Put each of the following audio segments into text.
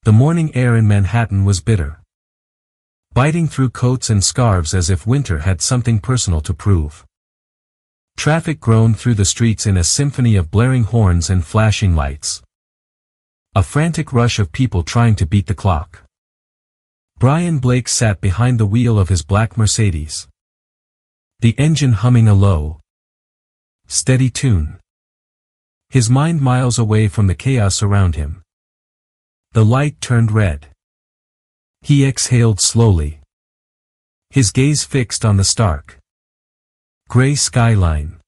The morning air in Manhattan was bitter, biting through coats and scarves as if winter had something personal to prove. Traffic groaned through the streets in a symphony of blaring horns and flashing lights. A frantic rush of people trying to beat the clock. Brian Blake sat behind the wheel of his black Mercedes, the engine humming a low, steady tune. His mind miles away from the chaos around him. The light turned red. He exhaled slowly, his gaze fixed on the stark, gray skyline.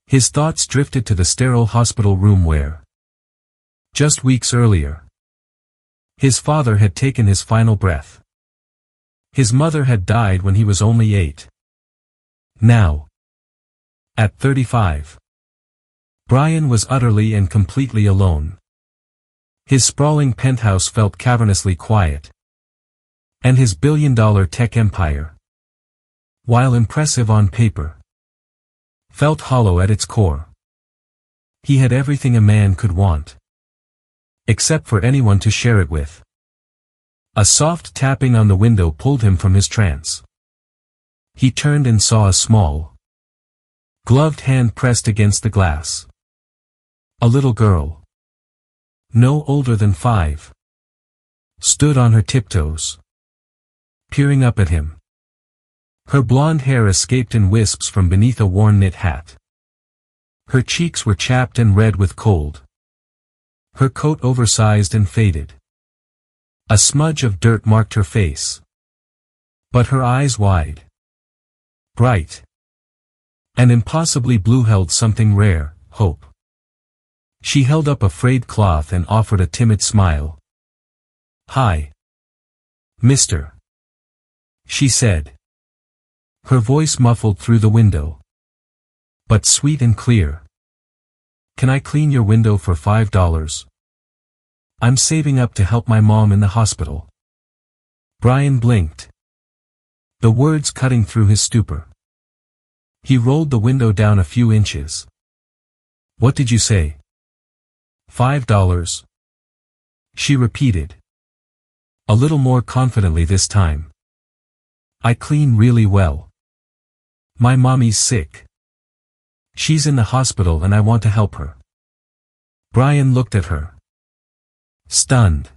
His thoughts drifted to the sterile hospital room where, just weeks earlier, his father had taken his final breath. His mother had died when he was only 8. Now, at 35, Brian was utterly and completely alone. His sprawling penthouse felt cavernously quiet. And his billion-dollar tech empire, while impressive on paper, felt hollow at its core. He had everything a man could want, except for anyone to share it with. A soft tapping on the window pulled him from his trance. He turned and saw a small, gloved hand pressed against the glass. A little girl, no older than 5, stood on her tiptoes, peering up at him. Her blonde hair escaped in wisps from beneath a worn knit hat. Her cheeks were chapped and red with cold. Her coat oversized and faded. A smudge of dirt marked her face. But her eyes wide, bright, and impossibly blue held something rare, hope. She held up a frayed cloth and offered a timid smile. "Hi, Mr." she said, her voice muffled through the window, but sweet and clear. "Can I clean your window for $5? I'm saving up to help my mom in the hospital." Brian blinked, the words cutting through his stupor. He rolled the window down a few inches. "What did you say?" $5, she repeated, a little more confidently this time. "I clean really well. My mommy's sick. She's in the hospital and I want to help her." Brian looked at her, stunned.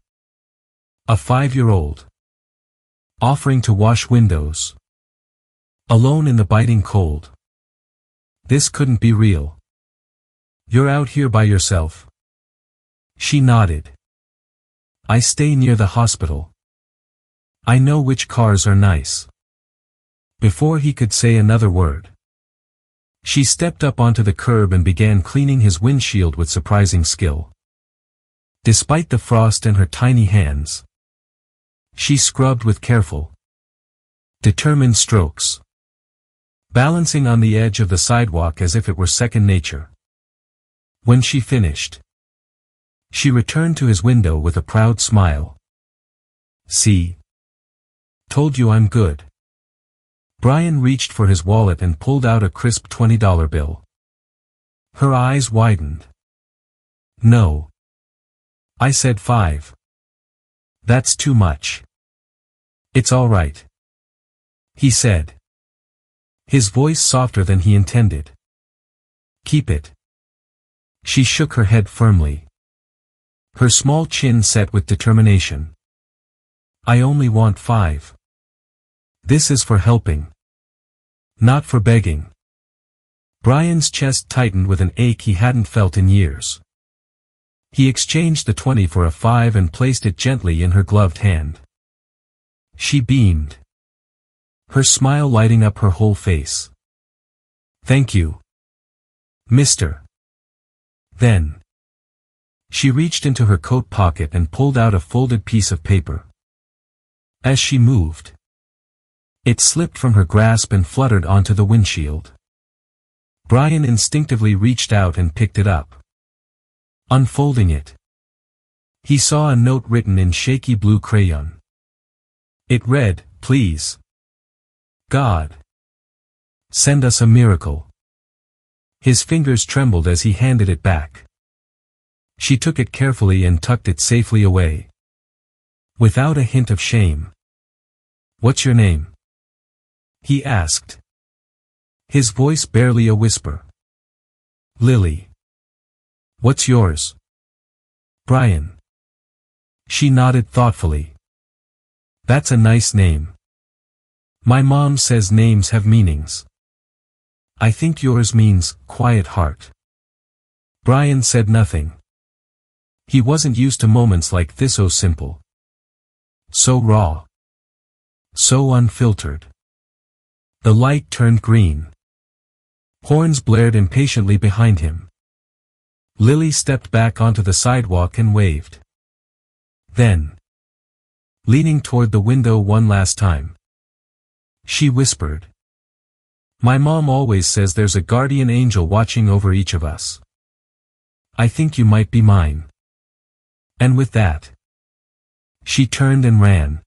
A 5-year-old, offering to wash windows, alone in the biting cold. This couldn't be real. "You're out here by yourself?" She nodded. "I stay near the hospital. I know which cars are nice." Before he could say another word, she stepped up onto the curb and began cleaning his windshield with surprising skill. Despite the frost in her tiny hands, she scrubbed with careful, determined strokes, balancing on the edge of the sidewalk as if it were second nature. When she finished, she returned to his window with a proud smile. "See? Told you I'm good." Brian reached for his wallet and pulled out a crisp $20 bill. Her eyes widened. "No. I said 5. That's too much." "It's all right," he said, his voice softer than he intended. "Keep it." She shook her head firmly, her small chin set with determination. "I only want 5. This is for helping, not for begging." Brian's chest tightened with an ache he hadn't felt in years. He exchanged the 20 for a 5 and placed it gently in her gloved hand. She beamed, her smile lighting up her whole face. "Thank you, Mr." Then, she reached into her coat pocket and pulled out a folded piece of paper. As she moved, it slipped from her grasp and fluttered onto the windshield. Brian instinctively reached out and picked it up. Unfolding it, he saw a note written in shaky blue crayon. It read, "Please, God, send us a miracle." His fingers trembled as he handed it back. She took it carefully and tucked it safely away. Without a hint of shame. "What's your name?" he asked. His voice barely a whisper. "Lily." "What's yours?" "Brian." She nodded thoughtfully. "That's a nice name. My mom says names have meanings. I think yours means, quiet heart." Brian said nothing. He wasn't used to moments like this, so simple. So raw. So unfiltered. The light turned green. Horns blared impatiently behind him. Lily stepped back onto the sidewalk and waved. Then, leaning toward the window one last time, she whispered, "My mom always says there's a guardian angel watching over each of us. I think you might be mine." And with that, she turned and ran,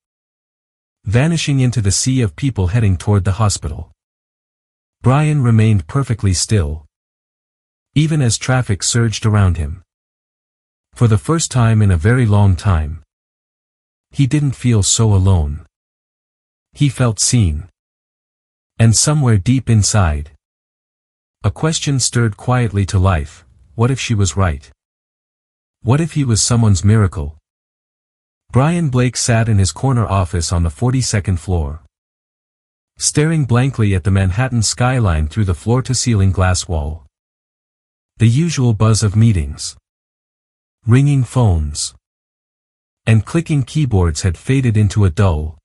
vanishing into the sea of people heading toward the hospital. Brian remained perfectly still, even as traffic surged around him. For the first time in a very long time, he didn't feel so alone. He felt seen. And somewhere deep inside, a question stirred quietly to life: what if she was right? What if he was someone's miracle? Brian Blake sat in his corner office on the 42nd floor, staring blankly at the Manhattan skyline through the floor-to-ceiling glass wall. The usual buzz of meetings, ringing phones, and clicking keyboards had faded into a dull,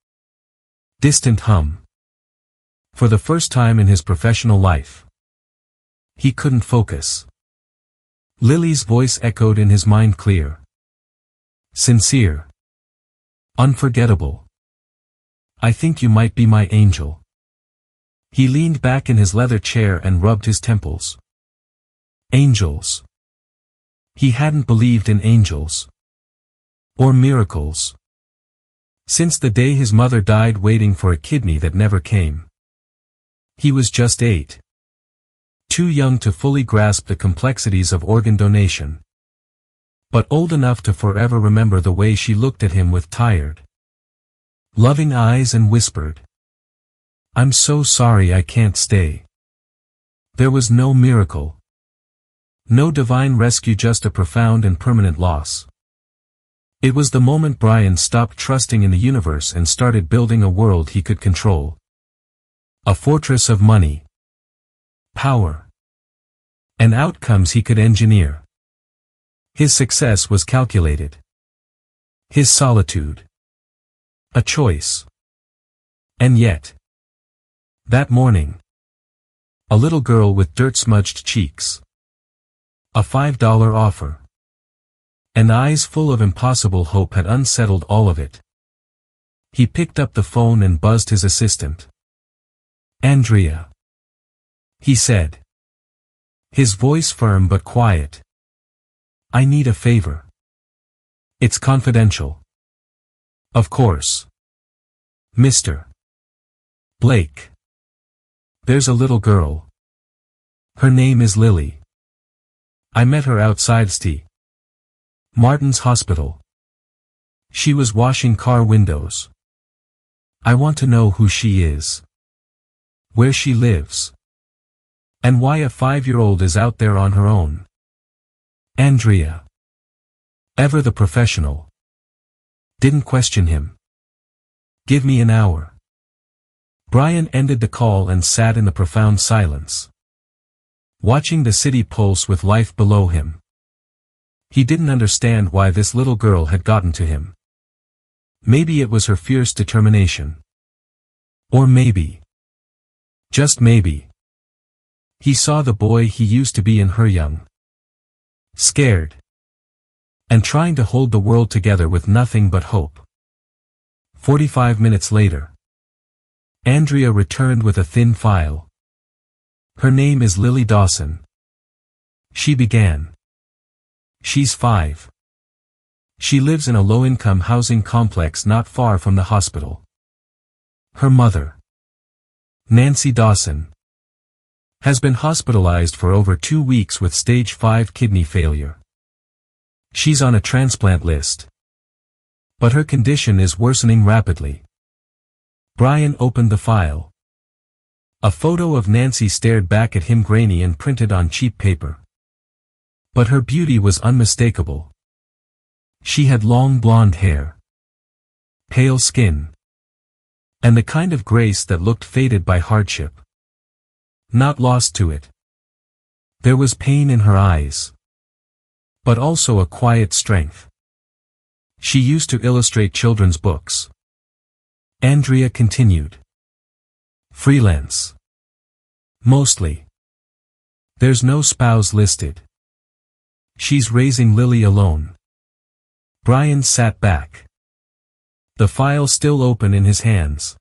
distant hum. For the first time in his professional life, he couldn't focus. Lily's voice echoed in his mind, clear, sincere, unforgettable. "I think you might be my angel." He leaned back in his leather chair and rubbed his temples. Angels. He hadn't believed in angels. Or miracles. Since the day his mother died waiting for a kidney that never came. He was just 8. Too young to fully grasp the complexities of organ donation. But old enough to forever remember the way she looked at him with tired, loving eyes and whispered, "I'm so sorry I can't stay." There was no miracle. No divine rescue, just a profound and permanent loss. It was the moment Brian stopped trusting in the universe and started building a world he could control. A fortress of money, power, and outcomes he could engineer. His success was calculated. His solitude, a choice. And yet, that morning, a little girl with dirt-smudged cheeks, a $5 offer, and eyes full of impossible hope had unsettled all of it. He picked up the phone and buzzed his assistant. "Andrea," he said, his voice firm but quiet. "I need a favor. It's confidential." "Of course. Mr. Blake. There's a little girl. Her name is Lily. I met her outside St. Martin's Hospital. She was washing car windows. I want to know who she is, where she lives, and why a 5-year-old is out there on her own." Andrea, ever the professional, didn't question him. "Give me an hour." Brian ended the call and sat in the profound silence, watching the city pulse with life below him. He didn't understand why this little girl had gotten to him. Maybe it was her fierce determination. Or maybe, just maybe, he saw the boy he used to be in her, young, scared, and trying to hold the world together with nothing but hope. 45 minutes later, Andrea returned with a thin file. "Her name is Lily Dawson," she began. "She's 5. She lives in a low-income housing complex not far from the hospital. Her mother, Nancy Dawson, has been hospitalized for over 2 weeks with stage 5 kidney failure. She's on a transplant list. But her condition is worsening rapidly. Brian opened the file. A photo of Nancy stared back at him, grainy and printed on cheap paper. But her beauty was unmistakable. She had long blonde hair, pale skin, and the kind of grace that looked faded by hardship. Not lost to it. There was pain in her eyes, but also a quiet strength. She used to illustrate children's books. Andrea continued. Freelance. Mostly. There's no spouse listed. She's raising Lily alone. Brian sat back. The file still open in his hands.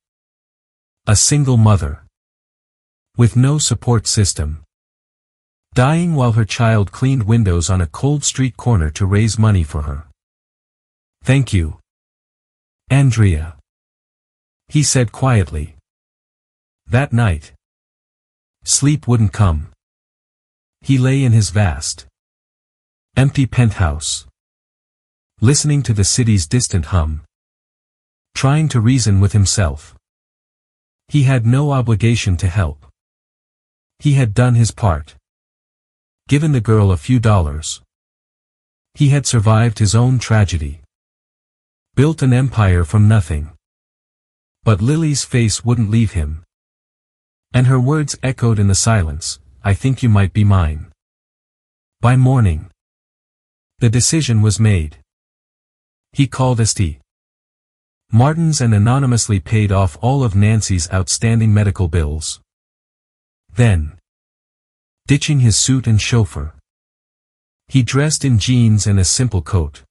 A single mother. With no support system. Dying while her child cleaned windows on a cold street corner to raise money for her. Thank you, Andrea, he said quietly. That night, sleep wouldn't come. He lay in his vast, empty penthouse, listening to the city's distant hum, trying to reason with himself. He had no obligation to help. He had done his part. Given the girl a few dollars. He had survived his own tragedy. Built an empire from nothing. But Lily's face wouldn't leave him. And her words echoed in the silence, I think you might be mine. By morning, the decision was made. He called St. Martin's and anonymously paid off all of Nancy's outstanding medical bills. Then, ditching his suit and chauffeur, he dressed in jeans and a simple coat,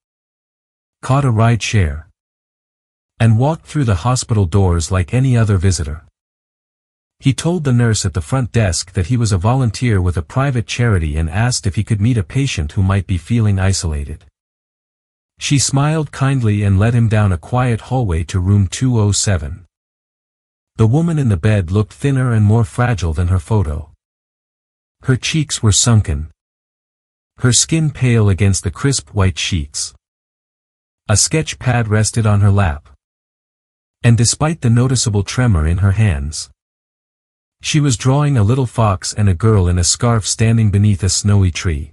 caught a ride share, and walked through the hospital doors like any other visitor. He told the nurse at the front desk that he was a volunteer with a private charity and asked if he could meet a patient who might be feeling isolated. She smiled kindly and led him down a quiet hallway to room 207. The woman in the bed looked thinner and more fragile than her photo. Her cheeks were sunken. Her skin pale against the crisp white sheets. A sketch pad rested on her lap. And despite the noticeable tremor in her hands, she was drawing a little fox and a girl in a scarf standing beneath a snowy tree.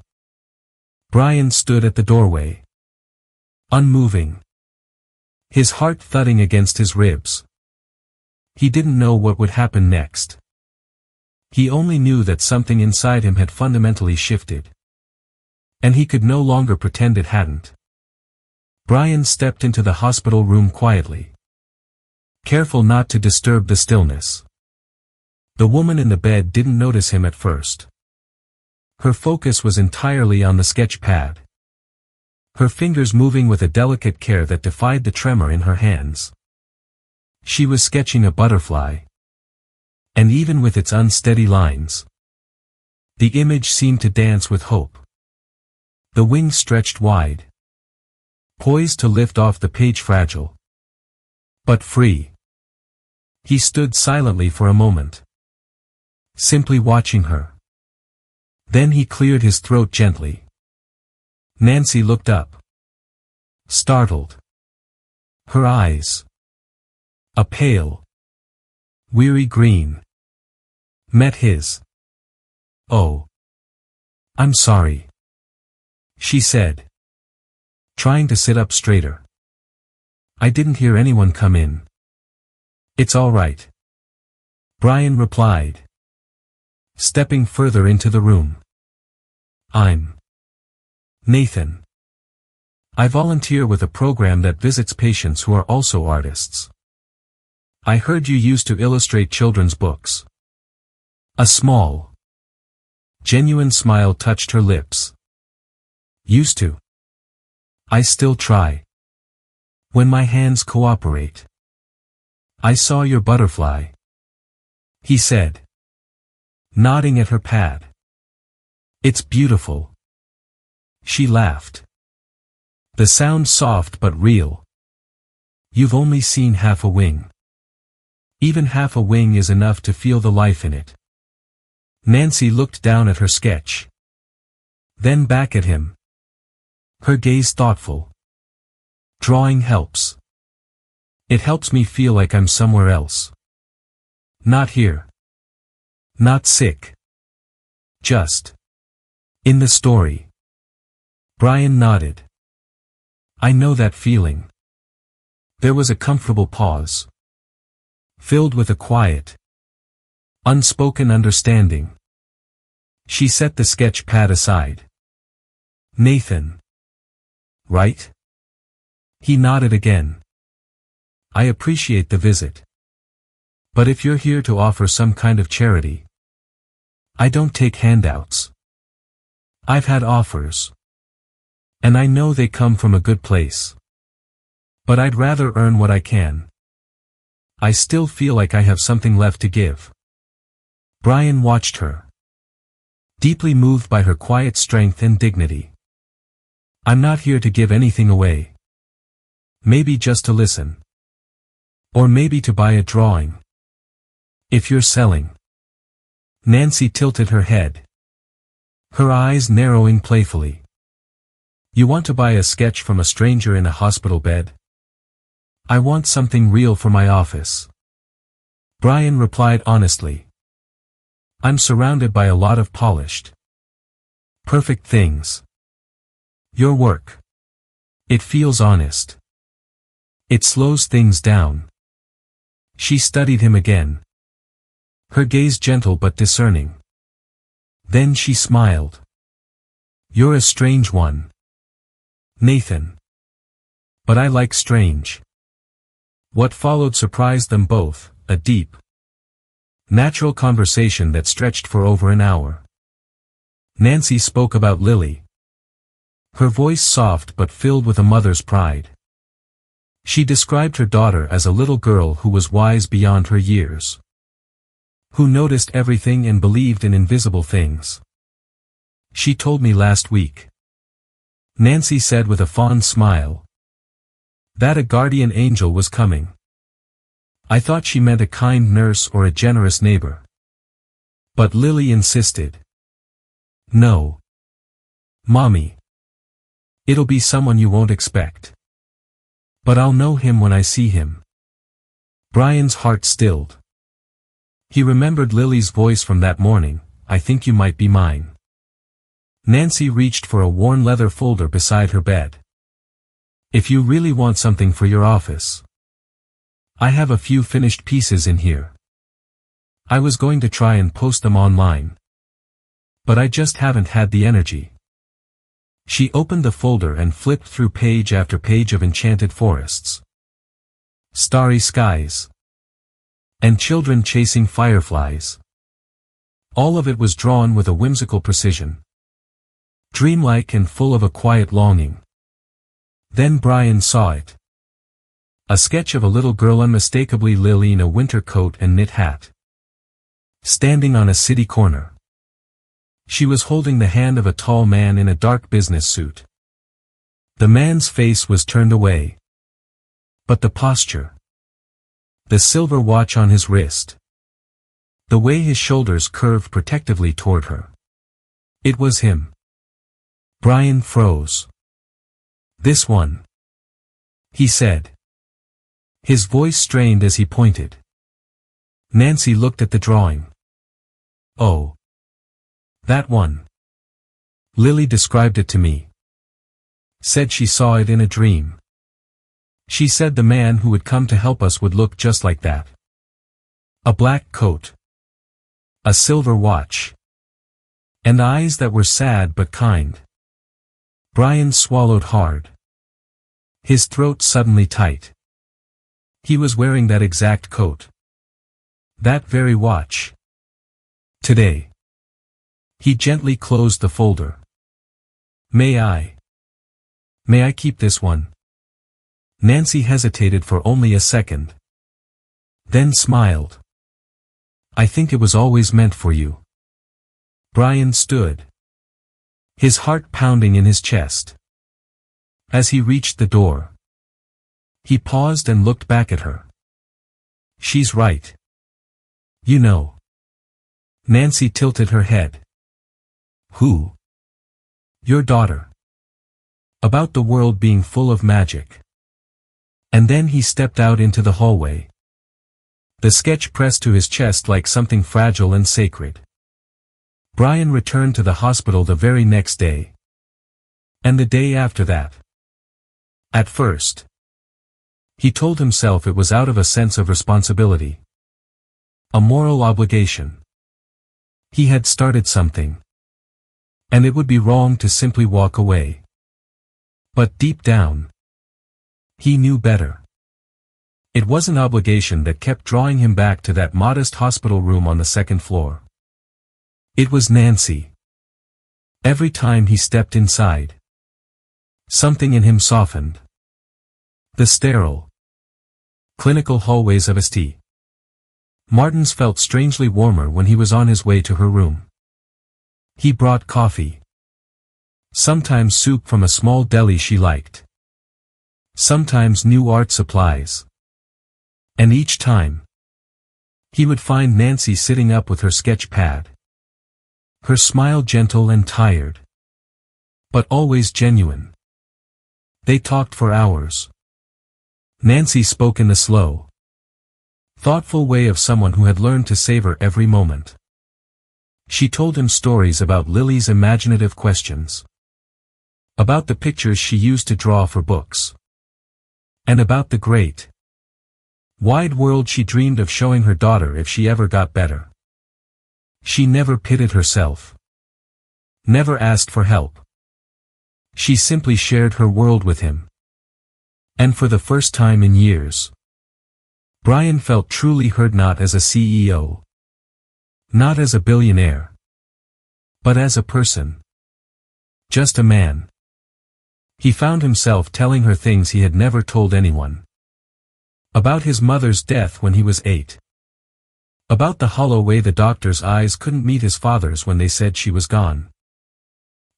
Brian stood at the doorway, unmoving, his heart thudding against his ribs. He didn't know what would happen next. He only knew that something inside him had fundamentally shifted. And he could no longer pretend it hadn't. Brian stepped into the hospital room quietly, careful not to disturb the stillness. The woman in the bed didn't notice him at first. Her focus was entirely on the sketch pad. Her fingers moving with a delicate care that defied the tremor in her hands. She was sketching a butterfly. And even with its unsteady lines, the image seemed to dance with hope. The wings stretched wide, poised to lift off the page, fragile, but free. He stood silently for a moment, simply watching her. Then he cleared his throat gently. Nancy looked up, startled. Her eyes, a pale, weary green, met his. Oh. I'm sorry, she said, trying to sit up straighter. I didn't hear anyone come in. It's all right, Brian replied, stepping further into the room. I'm Nathan. I volunteer with a program that visits patients who are also artists. I heard you used to illustrate children's books. A small, genuine smile touched her lips. Used to. I still try. When my hands cooperate. I saw your butterfly, he said, nodding at her pad. It's beautiful. She laughed. The sound soft but real. You've only seen half a wing. Even half a wing is enough to feel the life in it. Nancy looked down at her sketch. Then back at him. Her gaze thoughtful. Drawing helps. It helps me feel like I'm somewhere else. Not here. Not sick. Just in the story. Brian nodded. I know that feeling. There was a comfortable pause, filled with a quiet, unspoken understanding. She set the sketch pad aside. Nathan. Right? He nodded again. I appreciate the visit. But if you're here to offer some kind of charity, I don't take handouts. I've had offers. And I know they come from a good place. But I'd rather earn what I can. I still feel like I have something left to give. Brian watched her, deeply moved by her quiet strength and dignity. I'm not here to give anything away. Maybe just to listen. Or maybe to buy a drawing. If you're selling. Nancy tilted her head, her eyes narrowing playfully. You want to buy a sketch from a stranger in a hospital bed? I want something real for my office. Brian replied honestly. I'm surrounded by a lot of polished, perfect things. Your work. It feels honest. It slows things down. She studied him again, her gaze gentle but discerning. Then she smiled. You're a strange one, Nathan. But I like strange. What followed surprised them both, a deep, natural conversation that stretched for over an hour. Nancy spoke about Lily, her voice soft but filled with a mother's pride. She described her daughter as a little girl who was wise beyond her years, who noticed everything and believed in invisible things. She told me last week, Nancy said with a fond smile, that a guardian angel was coming. I thought she meant a kind nurse or a generous neighbor. But Lily insisted. No. Mommy. It'll be someone you won't expect. But I'll know him when I see him. Brian's heart stilled. He remembered Lily's voice from that morning, I think you might be mine. Nancy reached for a worn leather folder beside her bed. If you really want something for your office, I have a few finished pieces in here. I was going to try and post them online, but I just haven't had the energy. She opened the folder and flipped through page after page of enchanted forests, starry skies, and children chasing fireflies. All of it was drawn with a whimsical precision, dreamlike and full of a quiet longing. Then Brian saw it. A sketch of a little girl, unmistakably Lily, in a winter coat and knit hat, standing on a city corner. She was holding the hand of a tall man in a dark business suit. The man's face was turned away. But the posture, the silver watch on his wrist, the way his shoulders curved protectively toward her. It was him. Brian froze. This one, he said. His voice strained as he pointed. Nancy looked at the drawing. Oh. That one. Lily described it to me. Said she saw it in a dream. She said the man who would come to help us would look just like that. A black coat. A silver watch. And eyes that were sad but kind. Brian swallowed hard. His throat suddenly tight. He was wearing that exact coat. That very watch. Today. He gently closed the folder. May I keep this one? Nancy hesitated for only a second. Then smiled. I think it was always meant for you. Brian stood, his heart pounding in his chest. As he reached the door, he paused and looked back at her. She's right. You know. Nancy tilted her head. Who? Your daughter. About the world being full of magic. And then he stepped out into the hallway. The sketch pressed to his chest like something fragile and sacred. Brian returned to the hospital the very next day. And the day after that. At first, he told himself it was out of a sense of responsibility. A moral obligation. He had started something. And it would be wrong to simply walk away. But deep down, he knew better. It was an obligation that kept drawing him back to that modest hospital room on the second floor. It was Nancy. Every time he stepped inside, something in him softened. The sterile, clinical hallways of St. Martin's felt strangely warmer when he was on his way to her room. He brought coffee. Sometimes soup from a small deli she liked. Sometimes new art supplies. And each time, he would find Nancy sitting up with her sketch pad. Her smile gentle and tired. But always genuine. They talked for hours. Nancy spoke in the slow, thoughtful way of someone who had learned to savor every moment. She told him stories about Lily's imaginative questions. About the pictures she used to draw for books. And about the great, wide world she dreamed of showing her daughter if she ever got better. She never pitted herself. Never asked for help. She simply shared her world with him. And for the first time in years, Brian felt truly heard, not as a CEO. Not as a billionaire. But as a person. Just a man. He found himself telling her things he had never told anyone. About his mother's death when he was 8. About the hollow way the doctor's eyes couldn't meet his father's when they said she was gone.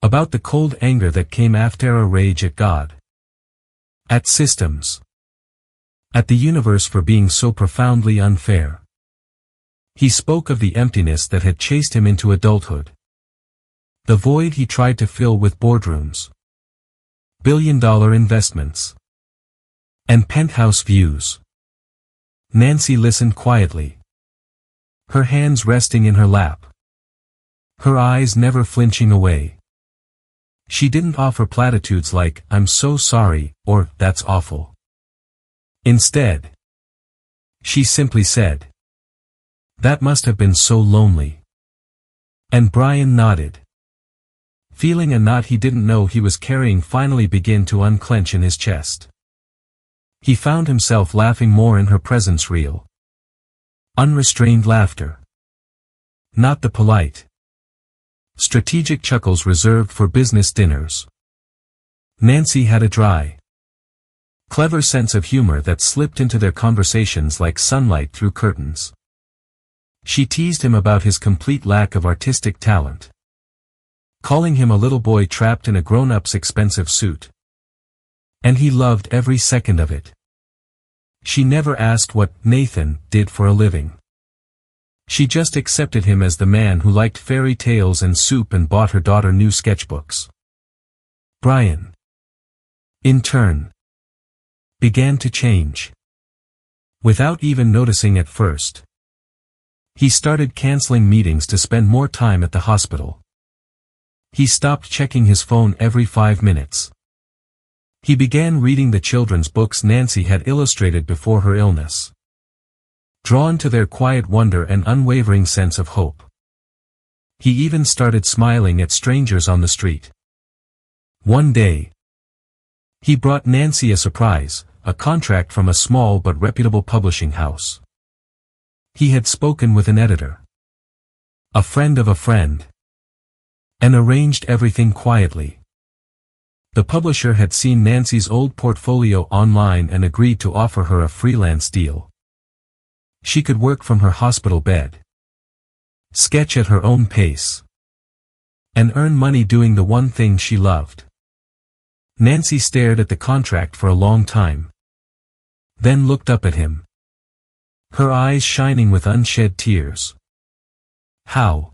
About the cold anger that came after a rage at God. At systems. At the universe for being so profoundly unfair. He spoke of the emptiness that had chased him into adulthood. The void he tried to fill with boardrooms. Billion-dollar investments. And penthouse views. Nancy listened quietly. Her hands resting in her lap. Her eyes never flinching away. She didn't offer platitudes like, "I'm so sorry," or, "That's awful." Instead, she simply said, "That must have been so lonely." And Brian nodded. Feeling a knot he didn't know he was carrying finally begin to unclench in his chest. He found himself laughing more in her presence, real, unrestrained laughter. Not the polite, strategic chuckles reserved for business dinners. Nancy had a dry, clever sense of humor that slipped into their conversations like sunlight through curtains. She teased him about his complete lack of artistic talent, calling him a little boy trapped in a grown-up's expensive suit. And he loved every second of it. She never asked what Nathan did for a living. She just accepted him as the man who liked fairy tales and soup and bought her daughter new sketchbooks. Brian, in turn, began to change. Without even noticing at first. He started canceling meetings to spend more time at the hospital. He stopped checking his phone every 5 minutes. He began reading the children's books Nancy had illustrated before her illness. Drawn to their quiet wonder and unwavering sense of hope. He even started smiling at strangers on the street. One day, he brought Nancy a surprise, a contract from a small but reputable publishing house. He had spoken with an editor. A friend of a friend. And arranged everything quietly. The publisher had seen Nancy's old portfolio online and agreed to offer her a freelance deal. She could work from her hospital bed. Sketch at her own pace. And earn money doing the one thing she loved. Nancy stared at the contract for a long time. Then looked up at him. Her eyes shining with unshed tears. How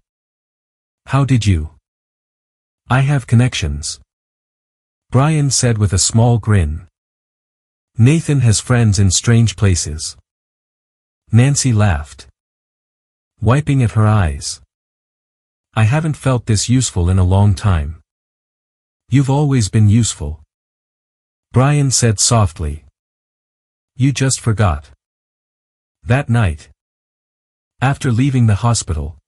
did you? I have connections. Brian said with a small grin. Nathan has friends in strange places. Nancy laughed, wiping at her eyes. I haven't felt this useful in a long time. You've always been useful, Brian said softly. You just forgot. That night, after leaving the hospital,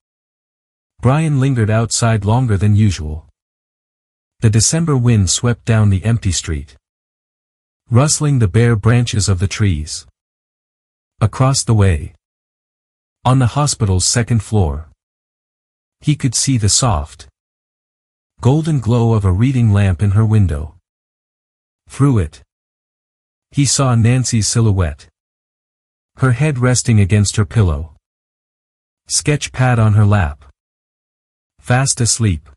Brian lingered outside longer than usual. The December wind swept down the empty street, rustling the bare branches of the trees. Across the way, on the hospital's second floor, he could see the soft, golden glow of a reading lamp in her window. Through it, he saw Nancy's silhouette, her head resting against her pillow, sketch pad on her lap, fast asleep.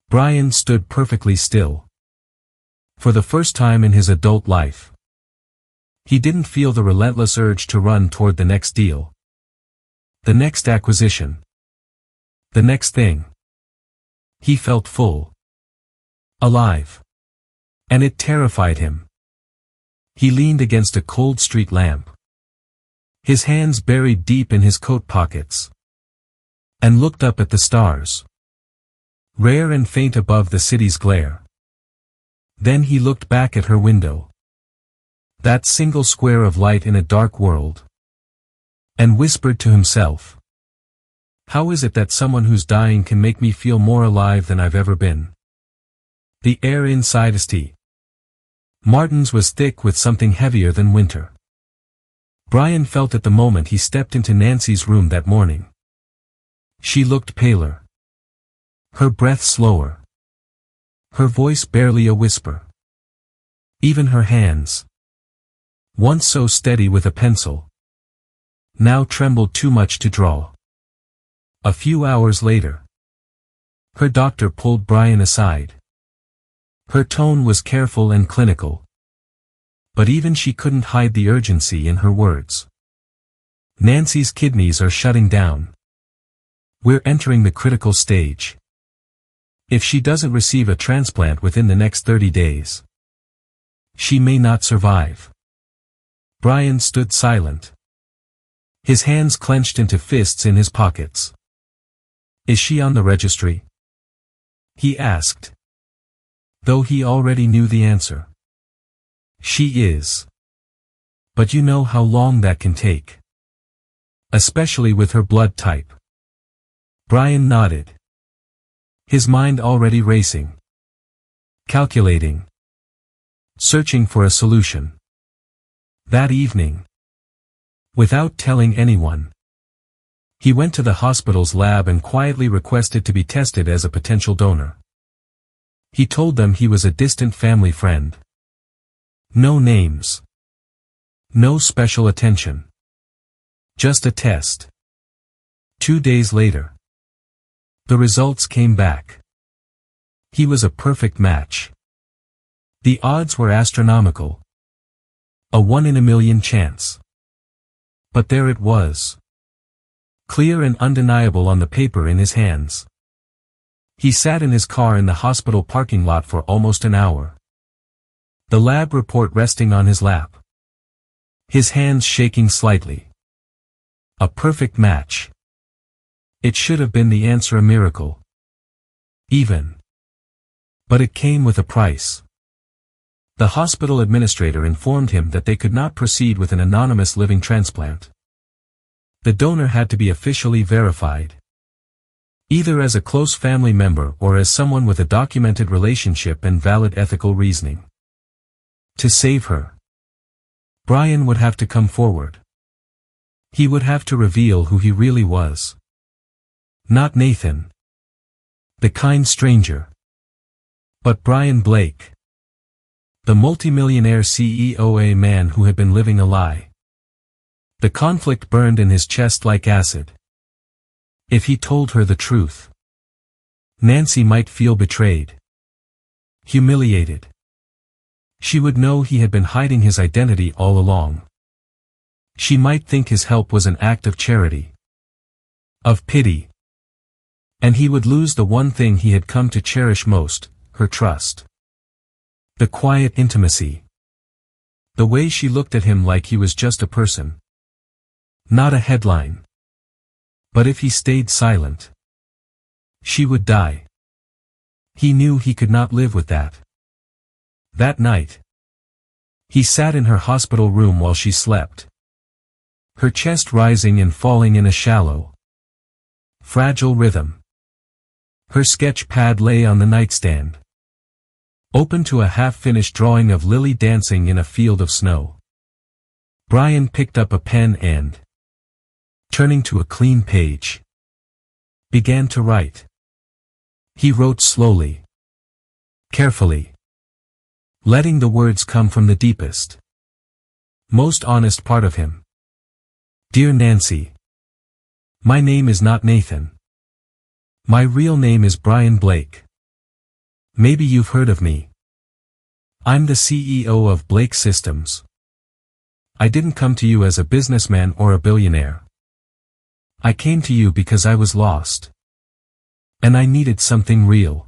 Brian stood perfectly still. For the first time in his adult life, he didn't feel the relentless urge to run toward the next deal, the next acquisition, the next thing. He felt full, alive, and it terrified him. He leaned against a cold street lamp, his hands buried deep in his coat pockets, and looked up at the stars, rare and faint above the city's glare. Then he looked back at her window, that single square of light in a dark world, and whispered to himself, how is it that someone who's dying can make me feel more alive than I've ever been? The air inside St. Martin's was thick with something heavier than winter. Brian felt it the moment he stepped into Nancy's room that morning. She looked paler, her breath slower, her voice barely a whisper. Even her hands, once so steady with a pencil, now trembled too much to draw. A few hours later, her doctor pulled Brian aside. Her tone was careful and clinical, but even she couldn't hide the urgency in her words. Nancy's kidneys are shutting down. We're entering the critical stage. If she doesn't receive a transplant within the next 30 days, she may not survive. Brian stood silent, his hands clenched into fists in his pockets. Is she on the registry? He asked, though he already knew the answer. She is. But you know how long that can take. Especially with her blood type. Brian nodded, his mind already racing, calculating, searching for a solution. That evening, without telling anyone, he went to the hospital's lab and quietly requested to be tested as a potential donor. He told them he was a distant family friend. No names. No special attention. Just a test. 2 days later, the results came back. He was a perfect match. The odds were astronomical. A 1 in a million chance. But there it was, clear and undeniable on the paper in his hands. He sat in his car in the hospital parking lot for almost an hour, the lab report resting on his lap, his hands shaking slightly. A perfect match. It should have been the answer, a miracle. Even. But it came with a price. The hospital administrator informed him that they could not proceed with an anonymous living transplant. The donor had to be officially verified, either as a close family member or as someone with a documented relationship and valid ethical reasoning. To save her, Brian would have to come forward. He would have to reveal who he really was. Not Nathan, the kind stranger, but Brian Blake, the multimillionaire CEO, a man who had been living a lie. The conflict burned in his chest like acid. If he told her the truth, Nancy might feel betrayed, humiliated. She would know he had been hiding his identity all along. She might think his help was an act of charity, of pity. And he would lose the one thing he had come to cherish most, her trust. The quiet intimacy, The way she looked at him like he was just a person. Not a headline. But if he stayed silent, she would die. He knew he could not live with that. That night, he sat in her hospital room while she slept. Her chest rising and falling in a shallow, fragile rhythm. Her sketch pad lay on the nightstand, open to a half-finished drawing of Lily dancing in a field of snow. Brian picked up a pen and, turning to a clean page, began to write. He wrote slowly, carefully, letting the words come from the deepest, most honest part of him. Dear Nancy, my name is not Nathan. My real name is Brian Blake. Maybe you've heard of me. I'm the CEO of Blake Systems. I didn't come to you as a businessman or a billionaire. I came to you because I was lost. And I needed something real.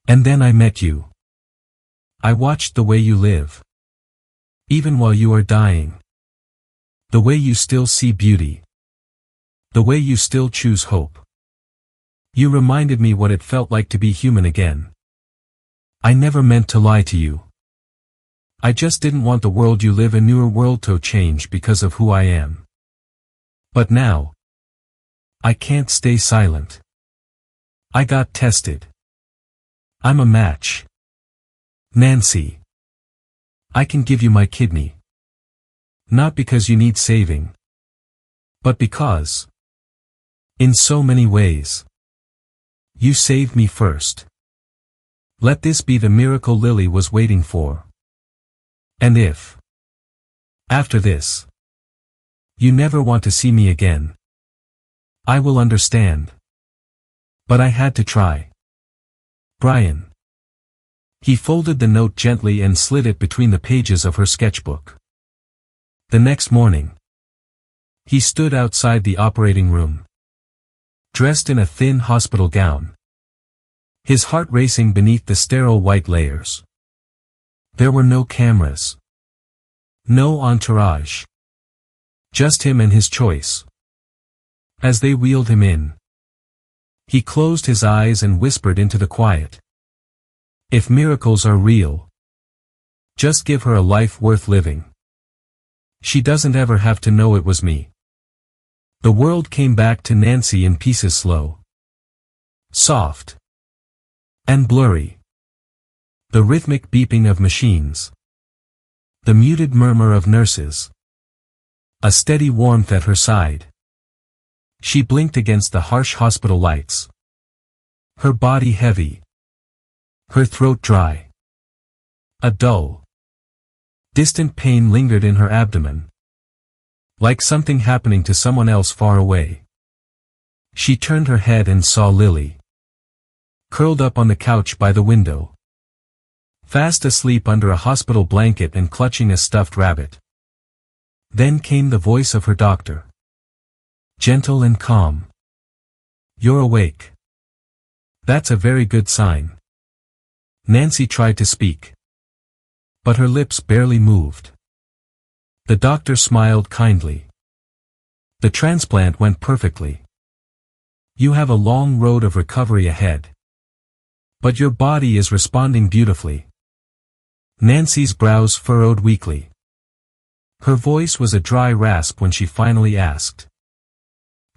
And then I met you. I watched the way you live. Even while you are dying. The way you still see beauty. The way you still choose hope. You reminded me what it felt like to be human again. I never meant to lie to you. I just didn't want the world you live in your world to change because of who I am. But now, I can't stay silent. I got tested. I'm a match. Nancy. I can give you my kidney. Not because you need saving. But because, in so many ways, you saved me first. Let this be the miracle Lily was waiting for. And if, after this, you never want to see me again, I will understand. But I had to try. Brian. He folded the note gently and slid it between the pages of her sketchbook. The next morning, he stood outside the operating room, dressed in a thin hospital gown, his heart racing beneath the sterile white layers. There were no cameras, no entourage, just him and his choice. As they wheeled him in, he closed his eyes and whispered into the quiet. If miracles are real, just give her a life worth living. She doesn't ever have to know it was me. The world came back to Nancy in pieces, slow, soft, and blurry. The rhythmic beeping of machines. The muted murmur of nurses. A steady warmth at her side. She blinked against the harsh hospital lights. Her body heavy. Her throat dry. A dull, distant pain lingered in her abdomen. Like something happening to someone else far away. She turned her head and saw Lily, curled up on the couch by the window, fast asleep under a hospital blanket and clutching a stuffed rabbit. Then came the voice of her doctor. Gentle and calm. You're awake. That's a very good sign. Nancy tried to speak, but her lips barely moved. The doctor smiled kindly. The transplant went perfectly. You have a long road of recovery ahead. But your body is responding beautifully. Nancy's brows furrowed weakly. Her voice was a dry rasp when she finally asked.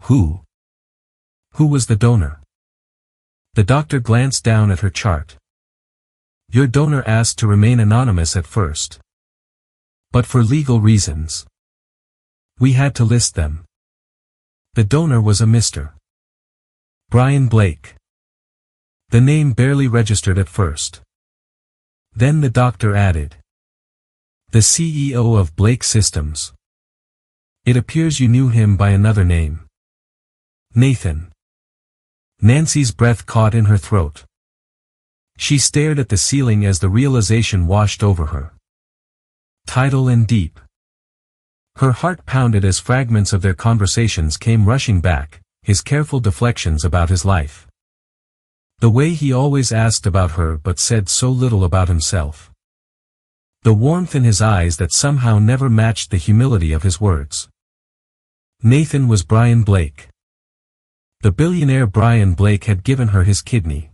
Who was the donor? The doctor glanced down at her chart. Your donor asked to remain anonymous at first. But for legal reasons, we had to list them. The donor was a Mr. Brian Blake. The name barely registered at first. Then the doctor added. The CEO of Blake Systems. It appears you knew him by another name. Nathan. Nancy's breath caught in her throat. She stared at the ceiling as the realization washed over her. Tidal and deep. Her heart pounded as fragments of their conversations came rushing back, his careful deflections about his life. The way he always asked about her but said so little about himself. the warmth in his eyes that somehow never matched the humility of his words. Nathan was Brian Blake. The billionaire Brian Blake had given her his kidney.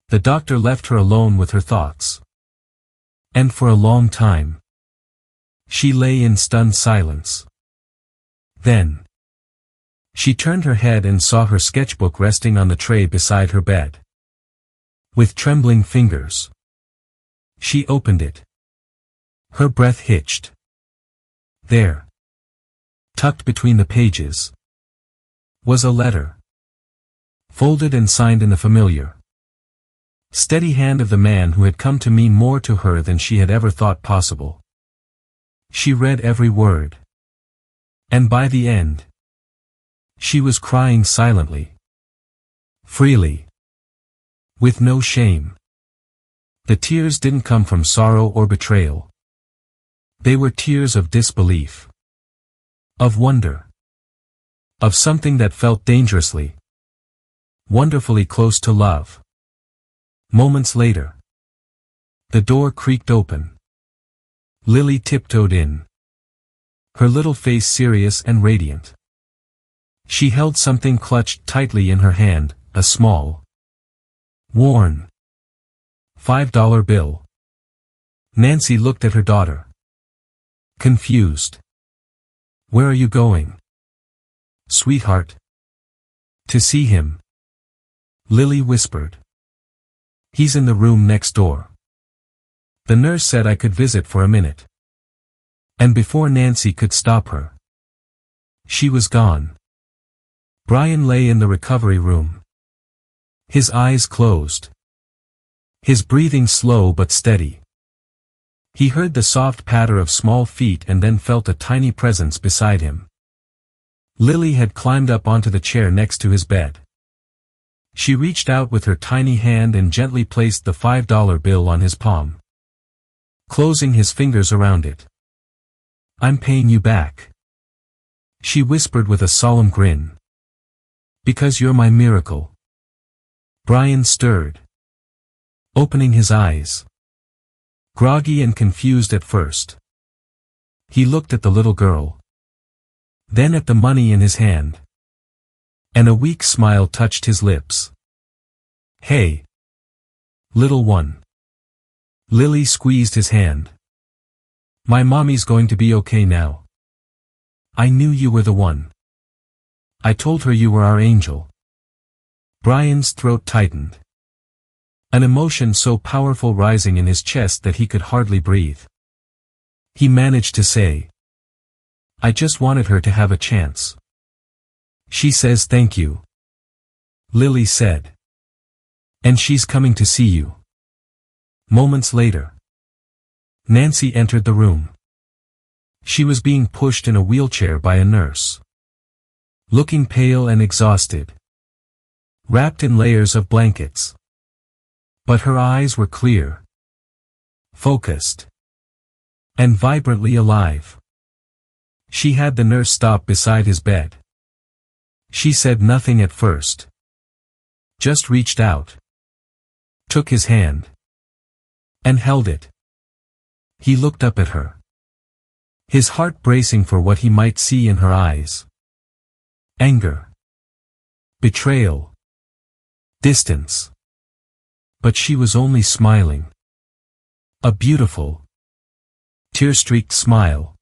The doctor left her alone with her thoughts. And for a long time, she lay in stunned silence. Then, she turned her head and saw her sketchbook resting on the tray beside her bed. With trembling fingers, she opened it. Her breath hitched. There, tucked between the pages, was a letter. Folded and signed in the familiar, steady hand of the man who had come to mean more to her than she had ever thought possible. She read every word. And by the end, she was crying silently. Freely. With no shame. The tears didn't come from sorrow or betrayal. They were tears of disbelief. Of wonder. Of something that felt dangerously, wonderfully close to love. Moments later, the door creaked open. Lily tiptoed in. Her little face serious and radiant. She held something clutched tightly in her hand, a small, worn $5 bill. Nancy looked at her daughter. Confused. Where are you going? Sweetheart. To see him. Lily whispered. He's in the room next door. The nurse said I could visit for a minute. And before Nancy could stop her, she was gone. Brian lay in the recovery room. His eyes closed. His breathing slow but steady. He heard the soft patter of small feet and then felt a tiny presence beside him. Lily had climbed up onto the chair next to his bed. She reached out with her tiny hand and gently placed the $5 bill on his palm, closing his fingers around it. I'm paying you back, she whispered with a solemn grin. Because you're my miracle. Brian stirred, opening his eyes. Groggy and confused at first. He looked at the little girl. Then at the money in his hand. And a weak smile touched his lips. Hey, little one. Lily squeezed his hand. My mommy's going to be okay now. I knew you were the one. I told her you were our angel. Brian's throat tightened. An emotion so powerful rising in his chest that he could hardly breathe. He managed to say, I just wanted her to have a chance. She says thank you. Lily said. And she's coming to see you. Moments later, Nancy entered the room. She was being pushed in a wheelchair by a nurse. Looking pale and exhausted. Wrapped in layers of blankets. But her eyes were clear. Focused. And vibrantly alive. She had the nurse stop beside his bed. She said nothing at first. Just reached out. Took his hand. And held it. He looked up at her. His heart bracing for what he might see in her eyes. Anger. Betrayal. Distance. But she was only smiling. A beautiful, tear-streaked smile.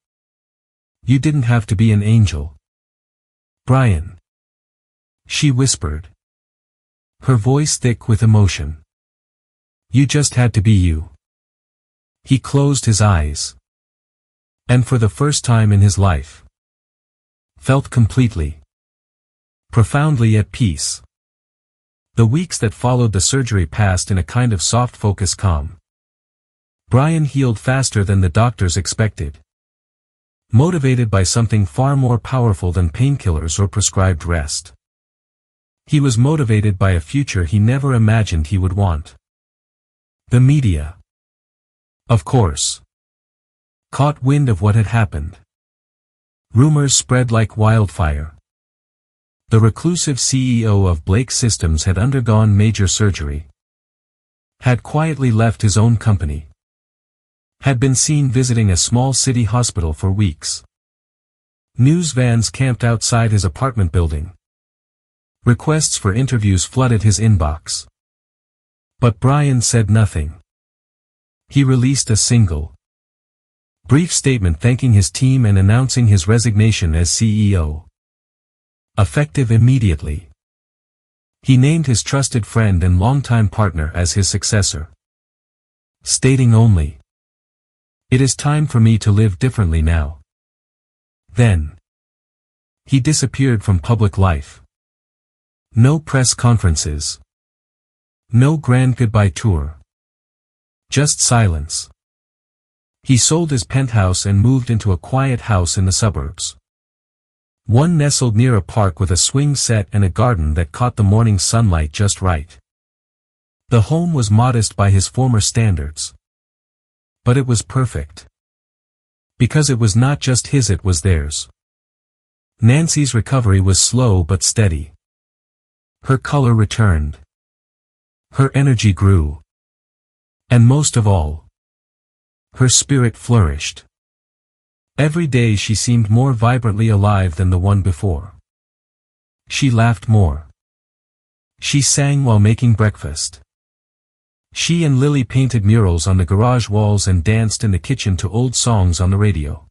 You didn't have to be an angel, Brian. She whispered. Her voice thick with emotion. You just had to be you. He closed his eyes. And for the first time in his life, felt completely, profoundly at peace. The weeks that followed the surgery passed in a kind of soft focus calm. Brian healed faster than the doctors expected. Motivated by something far more powerful than painkillers or prescribed rest. He was motivated by a future he never imagined he would want. The media, of course, caught wind of what had happened. Rumors spread like wildfire. The reclusive CEO of Blake Systems had undergone major surgery. Had quietly left his own company. had been seen visiting a small city hospital for weeks. News vans camped outside his apartment building. Requests for interviews flooded his inbox. But Brian said nothing. He released a single, brief statement thanking his team and announcing his resignation as CEO. Effective immediately. He named his trusted friend and longtime partner as his successor, stating only, "It is time for me to live differently now." Then, he disappeared from public life. No press conferences. No grand goodbye tour. Just silence. He sold his penthouse and moved into a quiet house in the suburbs. One nestled near a park with a swing set and a garden that caught the morning sunlight just right. The home was modest by his former standards. But it was perfect. Because it was not just his, it was theirs. Nancy's recovery was slow but steady. Her color returned. Her energy grew. And most of all, her spirit flourished. Every day she seemed more vibrantly alive than the one before. She laughed more. She sang while making breakfast. She and Lily painted murals on the garage walls and danced in the kitchen to old songs on the radio.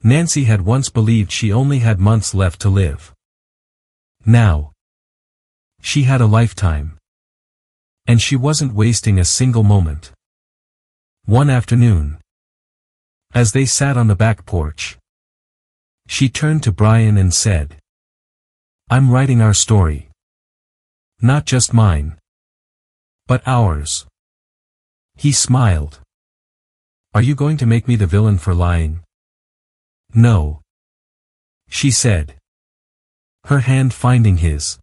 Nancy had once believed she only had months left to live. Now, she had a lifetime. And she wasn't wasting a single moment. One afternoon, as they sat on the back porch, she turned to Brian and said, "I'm writing our story. Not just mine, but ours." He smiled. "Are you going to make me the villain for lying?" "No," she said, her hand finding his.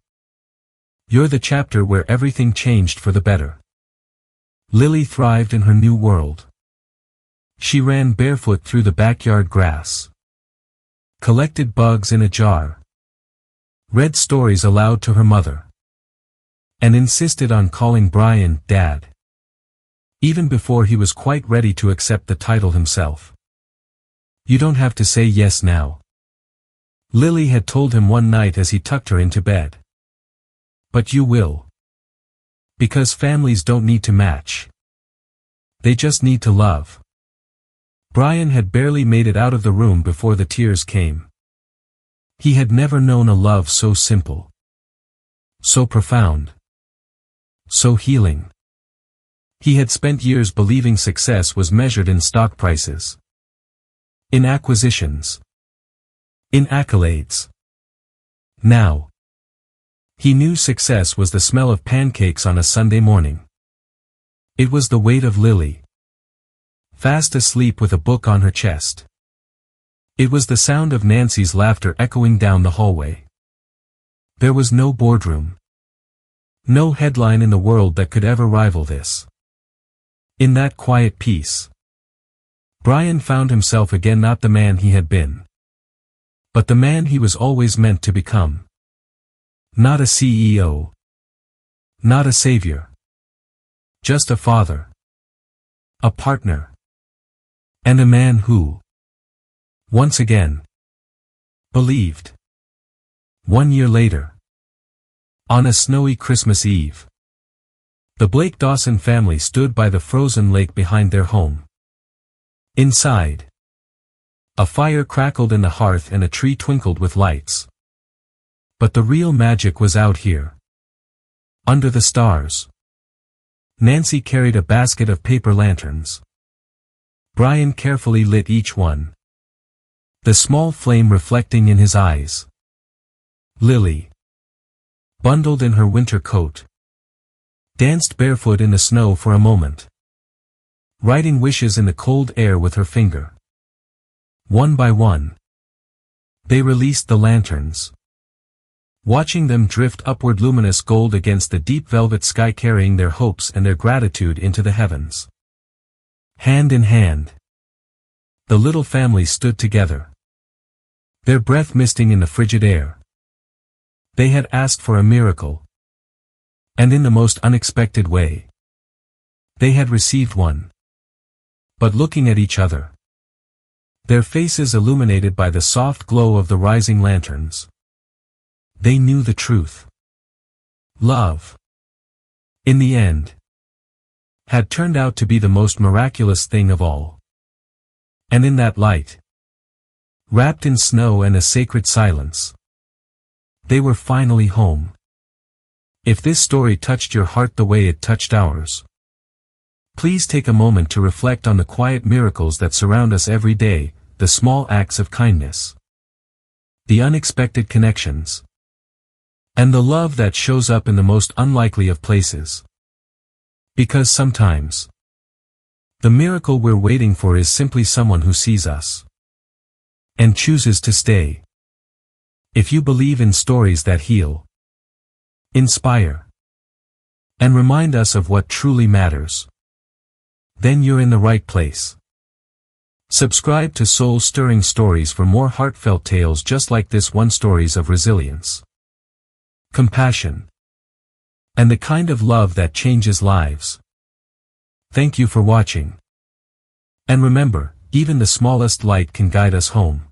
"You're the chapter where everything changed for the better." Lily thrived in her new world. She ran barefoot through the backyard grass, collected bugs in a jar, read stories aloud to her mother, and insisted on calling Brian Dad, even before he was quite ready to accept the title himself. "You don't have to say yes now," Lily had told him one night as he tucked her into bed. "But you will. Because families don't need to match. They just need to love." Brian had barely made it out of the room before the tears came. He had never known a love so simple, so profound, so healing. He had spent years believing success was measured in stock prices, in acquisitions, in accolades. Now, he knew success was the smell of pancakes on a Sunday morning. It was the weight of Lily, fast asleep with a book on her chest. It was the sound of Nancy's laughter echoing down the hallway. There was no boardroom, no headline in the world that could ever rival this. In that quiet peace, Brian found himself again, not the man he had been, but the man he was always meant to become. Not a CEO, not a savior, just a father, a partner, and a man who, once again, believed. 1 year later, on a snowy Christmas Eve, the Blake Dawson family stood by the frozen lake behind their home. Inside, a fire crackled in the hearth and a tree twinkled with lights. But the real magic was out here, under the stars. Nancy carried a basket of paper lanterns. Brian carefully lit each one, the small flame reflecting in his eyes. Lily, bundled in her winter coat, danced barefoot in the snow for a moment, writing wishes in the cold air with her finger. One by one, they released the lanterns, watching them drift upward, luminous gold against the deep velvet sky, carrying their hopes and their gratitude into the heavens. Hand in hand, the little family stood together, their breath misting in the frigid air. They had asked for a miracle, and in the most unexpected way, they had received one. but looking at each other. Their faces illuminated by the soft glow of the rising lanterns. They knew the truth. Love, in the end, had turned out to be the most miraculous thing of all. And in that light, wrapped in snow and a sacred silence, they were finally home. If this story touched your heart the way it touched ours, please take a moment to reflect on the quiet miracles that surround us every day, the small acts of kindness, the unexpected connections, and the love that shows up in the most unlikely of places. Because sometimes, the miracle we're waiting for is simply someone who sees us and chooses to stay. If you believe in stories that heal, inspire, and remind us of what truly matters, then you're in the right place. Subscribe to Soul-Stirring Stories for more heartfelt tales just like this one, stories of resilience, compassion, and the kind of love that changes lives. Thank you for watching. And remember, even the smallest light can guide us home.